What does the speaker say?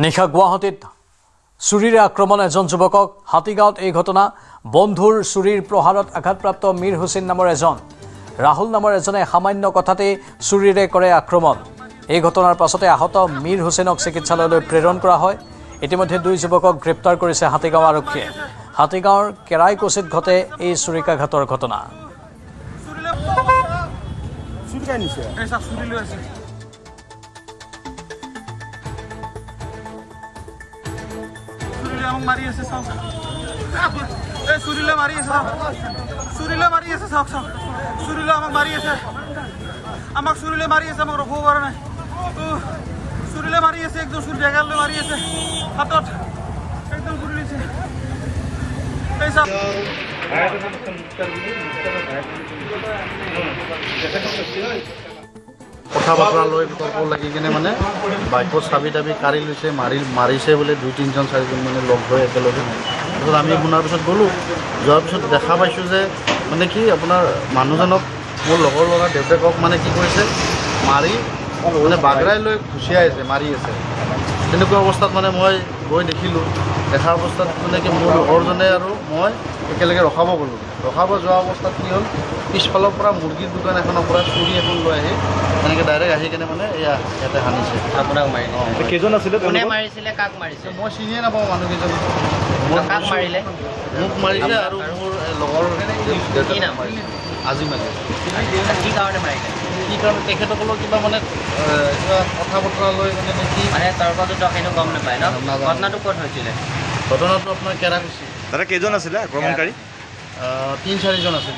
নিশা গুৱাহাটীত চুৰিৰে আক্ৰমণ এজন যুৱকক হাতীগাঁৱত এই ঘটনা বন্ধুৰ চুৰিৰ প্ৰহাৰত আঘাতপ্ৰাপ্ত মীৰ হুছেইন নামৰ এজন ৰাহুল নামৰ এজনে সামান্য কথাতে চুৰিৰে কৰে আক্ৰমণ এই ঘটনাৰ পাছতে আহত মীৰ হুছেইনক চিকিৎসালয়লৈ প্ৰেৰণ কৰা হয় ইতিমধ্যে দুই যুৱকক গ্ৰেপ্তাৰ কৰিছে হাতীগাঁও আৰক্ষীয়ে হাতীগাঁৱৰ কেৰাইকুছিত ঘটে এই চুৰিকাঘাতৰ ঘটনা মাৰি আছে চাওক এই চুৰিলে মাৰি আছে চুৰিলে মাৰি আছে চাওক চাওক চুৰিলে আমাক মাৰি আছে আমাক ৰখাব পৰা নাই চুৰিলে মাৰি আছে একদম চুৰি জেগালৈ মাৰি আছে হাতত একদম চুৰি লৈছে এই চাওক কথা বতৰা লৈ বিতৰ্ক লাগি কিনে মানে বাইকৰ চাবি তাবি কাঢ়ি লৈছে মাৰিছে বোলে 2-3জন 4জন মানে লগ হৈ একেলগে তাৰপিছত আমি শুনাৰ পিছত গ'লোঁ যোৱাৰ পিছত দেখা পাইছোঁ যে মানে কি আপোনাৰ মানুহজনক মোৰ লগৰ ল'ৰা দেউতাকক মানে কি কৰিছে মাৰি মানে বাগৰাই লৈ ঘুচিয়াই আছে মাৰি আছে তেনেকুৱা অৱস্থাত মানে মই গৈ দেখিলোঁ দেখা অৱস্থাত মানে কি মোৰ লগৰজনে আৰু মই একেলগে ৰখাব গ'লোঁ ৰখাব যোৱা অৱস্থাত কি হ'ল পিছফালৰ পৰা মুৰ্গীৰ দোকান এখনৰ পৰা চুৰি এখন লৈ আহি এনেকৈ ডাইৰেক্ট আহি কিনে মানে এয়া ইয়াতে সানিছে আপোনাক মাৰিলে কেইজন আছিলে কোনে মাৰিছিলে কাক মাৰিছে মই চিনিয়ে নাপাওঁ মানুহকেইজন কাক মাৰিলে মোক মাৰিলে আৰু মোৰ লগৰ কি নাম আজি মাৰিলে কি কাৰণে মাৰিলে কি কাৰণে তেখেতসকলৰ কিবা মানে কিবা কথা বতৰা লৈ মানে কি মানে তাৰ পৰা টকাইনো গম নাপায় ন ঘটনাটো ক'ত হৈছিলে ঘটনাটো আপোনাৰ কেৰাকুছি দাদা কেইজন আছিলে আক্ৰমণকাৰী 3-4জন আছিল